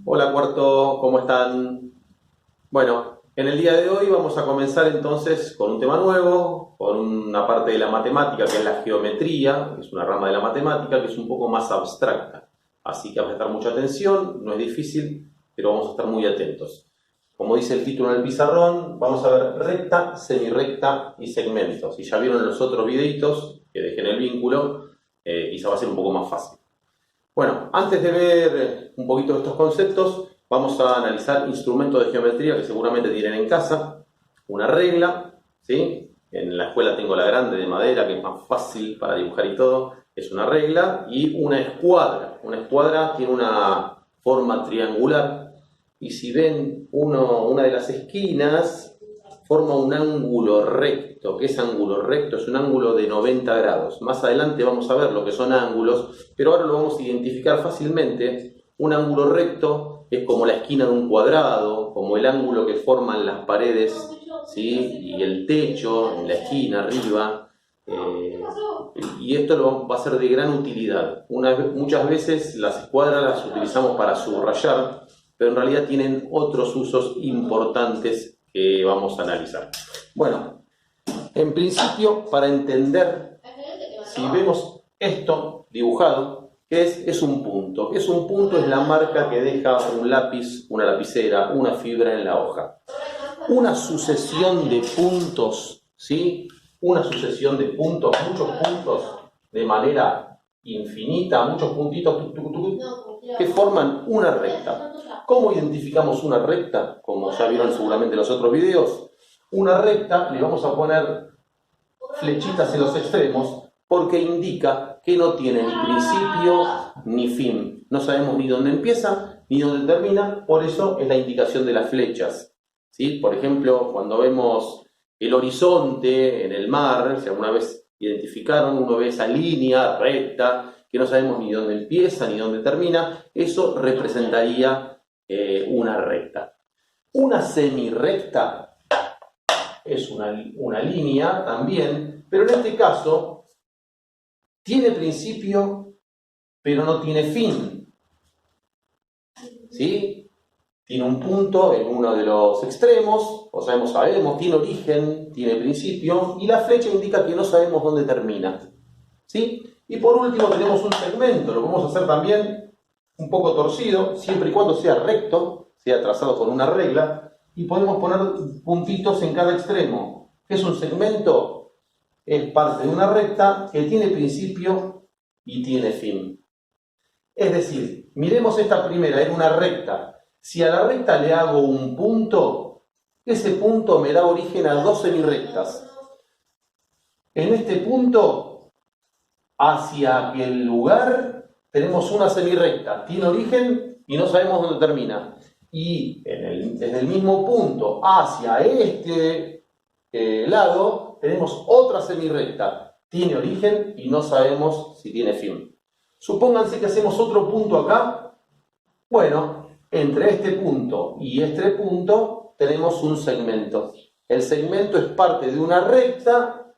Hola cuarto, ¿cómo están? Bueno, en el día de hoy vamos a comenzar entonces con un tema nuevo, con una parte de la matemática que es la geometría, que es una rama de la matemática que es un poco más abstracta. Así que vamos a prestar mucha atención, no es difícil, pero vamos a estar muy atentos. Como dice el título en el pizarrón, vamos a ver recta, semirrecta y segmentos. Si ya vieron los otros videitos, que dejen el vínculo, quizá va a ser un poco más fácil. Bueno, antes de ver un poquito de estos conceptos, vamos a analizar instrumentos de geometría que seguramente tienen en casa. Una regla, ¿sí? En la escuela tengo la grande de madera, que es más fácil para dibujar y todo. Es una regla. Y una escuadra. Una escuadra tiene una forma triangular. Y si ven una de las esquinas, forma un ángulo recto. ¿Qué es ángulo recto? Es un ángulo de 90 grados. Más adelante vamos a ver lo que son ángulos, pero ahora lo vamos a identificar fácilmente. Un ángulo recto es como la esquina de un cuadrado, como el ángulo que forman las paredes, ¿sí? Y el techo en la esquina, arriba. Y esto va a ser de gran utilidad. Muchas veces las escuadras las utilizamos para subrayar, pero en realidad tienen otros usos importantes que vamos a analizar. Bueno, en principio, para entender, si vemos esto dibujado, ¿qué es? Es un punto. ¿Qué es un punto? Es la marca que deja un lápiz, una lapicera, una fibra en la hoja. Una sucesión de puntos, ¿sí? Una sucesión de puntos, muchos puntos de manera infinita, muchos puntitos que forman una recta. ¿Cómo identificamos una recta? Como ya vieron seguramente en los otros videos, una recta le vamos a poner flechitas en los extremos porque indica que no tiene ni principio ni fin. No sabemos ni dónde empieza ni dónde termina, por eso es la indicación de las flechas. ¿Sí? Por ejemplo, cuando vemos el horizonte en el mar, si alguna vez identificaron, uno ve esa línea recta que no sabemos ni dónde empieza ni dónde termina, eso representaría una recta. Una semirrecta es una línea también, pero en este caso tiene principio, pero no tiene fin. ¿Sí? Tiene un punto en uno de los extremos, o sabemos, tiene origen, tiene principio, y la flecha indica que no sabemos dónde termina. ¿Sí? Y por último tenemos un segmento, lo vamos a hacer también un poco torcido, siempre y cuando sea recto, sea trazado con una regla, y podemos poner puntitos en cada extremo. ¿Qué es un segmento? Es parte de una recta que tiene principio y tiene fin. Es decir, miremos esta primera, es una recta. Si a la recta le hago un punto, ese punto me da origen a dos semirrectas. En este punto, hacia aquel lugar, tenemos una semirrecta, tiene origen y no sabemos dónde termina. Y desde el mismo punto hacia este lado, tenemos otra semirrecta, tiene origen y no sabemos si tiene fin. Supónganse que hacemos otro punto acá. Bueno, entre este punto y este punto tenemos un segmento. El segmento es parte de una recta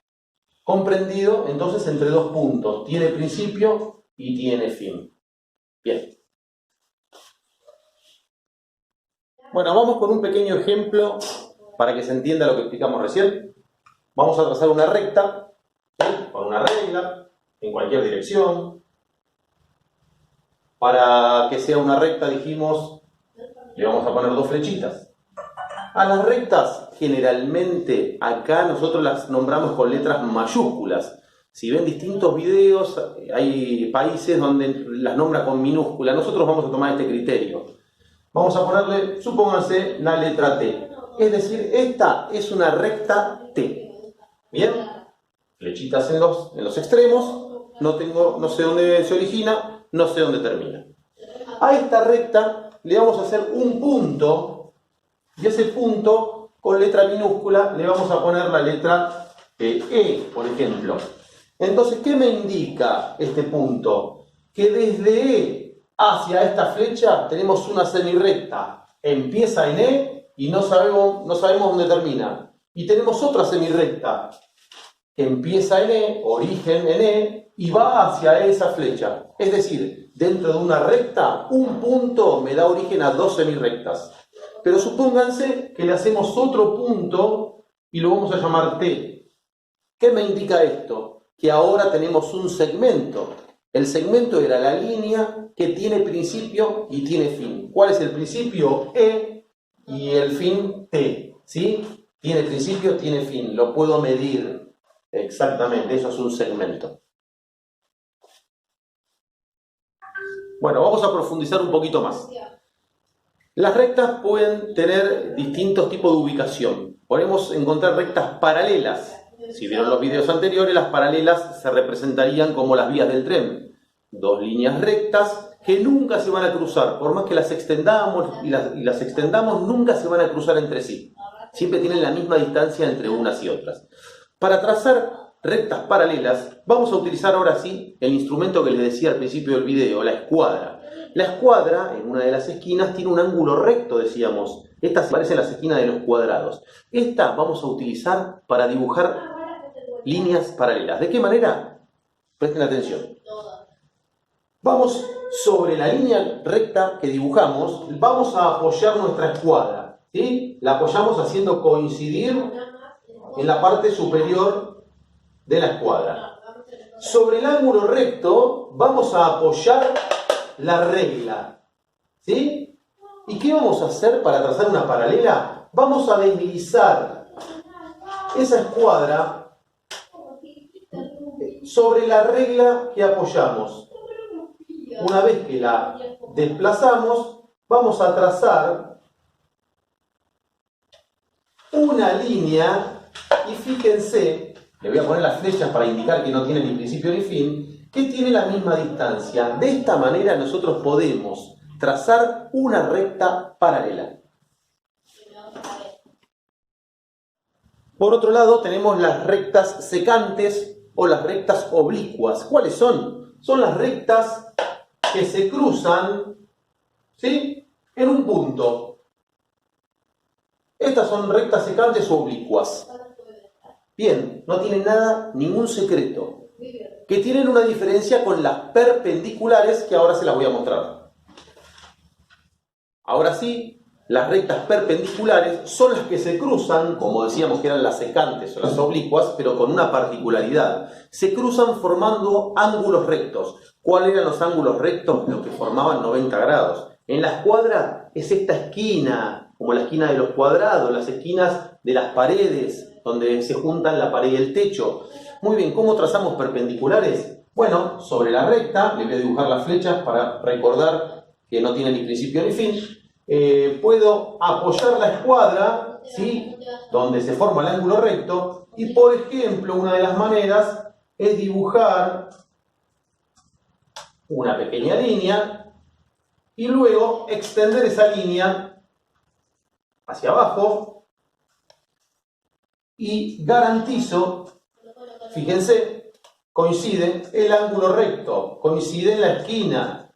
comprendido entonces entre dos puntos. Tiene principio y tiene fin. Bien. Bueno, vamos con un pequeño ejemplo para que se entienda lo que explicamos recién. Vamos a trazar una recta, ¿sí? Con una regla, en cualquier dirección. Para que sea una recta, dijimos, le vamos a poner dos flechitas. A las rectas, generalmente, acá nosotros las nombramos con letras mayúsculas. Si ven distintos videos, hay países donde las nombra con minúscula. Nosotros vamos a tomar este criterio. Vamos a ponerle, supónganse, la letra T. Es decir, esta es una recta T. ¿Bien? Flechitas en los extremos. No sé dónde se origina, no sé dónde termina. A esta recta le vamos a hacer un punto. Y ese punto, con letra minúscula, le vamos a poner la letra E, por ejemplo. Entonces, ¿qué me indica este punto? Que desde E hacia esta flecha tenemos una semirrecta. Empieza en E y no sabemos dónde termina. Y tenemos otra semirrecta. Empieza en E, origen en E, y va hacia esa flecha. Es decir, dentro de una recta, un punto me da origen a dos semirrectas. Pero supónganse que le hacemos otro punto y lo vamos a llamar T. ¿Qué me indica esto? Que ahora tenemos un segmento. El segmento era la línea que tiene principio y tiene fin. ¿Cuál es el principio? E y el fin T. ¿Sí? Tiene principio, tiene fin. Lo puedo medir. Exactamente, eso es un segmento. Bueno, vamos a profundizar un poquito más. Las rectas pueden tener distintos tipos de ubicación. Podemos encontrar rectas paralelas. Si vieron los videos anteriores, las paralelas se representarían como las vías del tren. Dos líneas rectas que nunca se van a cruzar. Por más que las extendamos y las extendamos, nunca se van a cruzar entre sí. Siempre tienen la misma distancia entre unas y otras. Para trazar rectas paralelas, vamos a utilizar ahora sí el instrumento que les decía al principio del video, la escuadra. La escuadra, en una de las esquinas, tiene un ángulo recto, decíamos. Estas parecen las esquinas de los cuadrados. Esta vamos a utilizar para dibujar líneas paralelas. ¿De qué manera? Presten atención. Vamos sobre la línea recta que dibujamos, vamos a apoyar nuestra escuadra, ¿sí? La apoyamos haciendo coincidir en la parte superior de la escuadra. Sobre el ángulo recto vamos a apoyar la regla, ¿sí? ¿Y qué vamos a hacer para trazar una paralela? Vamos a deslizar esa escuadra sobre la regla que apoyamos. Una vez que la desplazamos, vamos a trazar una línea y fíjense, le voy a poner las flechas para indicar que no tiene ni principio ni fin, que tiene la misma distancia. De esta manera nosotros podemos trazar una recta paralela. Por otro lado tenemos las rectas secantes o las rectas oblicuas. ¿Cuáles son? Son las rectas que se cruzan, ¿sí?, en un punto. Estas son rectas secantes o oblicuas. Bien, no tienen nada, ningún secreto. Que tienen una diferencia con las perpendiculares que ahora se las voy a mostrar. Ahora sí, las rectas perpendiculares son las que se cruzan, como decíamos que eran las secantes o las oblicuas, pero con una particularidad. Se cruzan formando ángulos rectos. ¿Cuáles eran los ángulos rectos? Los que formaban 90 grados. En la escuadra es esta esquina, como la esquina de los cuadrados, las esquinas de las paredes, donde se juntan la pared y el techo. Muy bien, ¿cómo trazamos perpendiculares? Bueno, sobre la recta, le voy a dibujar las flechas para recordar que no tiene ni principio ni fin. Puedo apoyar la escuadra, ¿sí?, donde se forma el ángulo recto, y por ejemplo, una de las maneras es dibujar una pequeña línea y luego extender esa línea hacia abajo y garantizo, fíjense, coincide el ángulo recto, coincide en la esquina.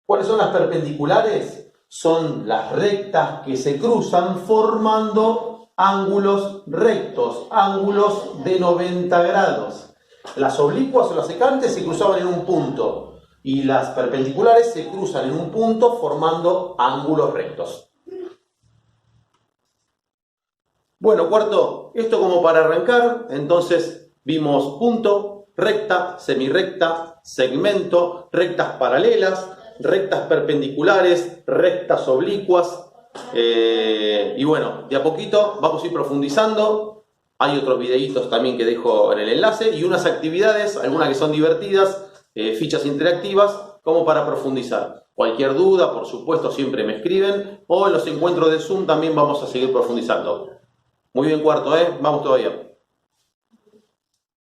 ¿Cuáles son las perpendiculares? Son las rectas que se cruzan formando ángulos rectos, ángulos de 90 grados. Las oblicuas o las secantes se cruzaban en un punto y las perpendiculares se cruzan en un punto formando ángulos rectos. Bueno, cuarto, esto como para arrancar. Entonces vimos punto, recta, semirrecta, segmento, rectas paralelas, rectas perpendiculares, rectas oblicuas, y bueno, de a poquito vamos a ir profundizando. Hay otros videitos también que dejo en el enlace y unas actividades, algunas que son divertidas, fichas interactivas, como para profundizar. Cualquier duda, por supuesto, siempre me escriben, o en los encuentros de Zoom también vamos a seguir profundizando. Muy bien, cuarto, vamos todavía.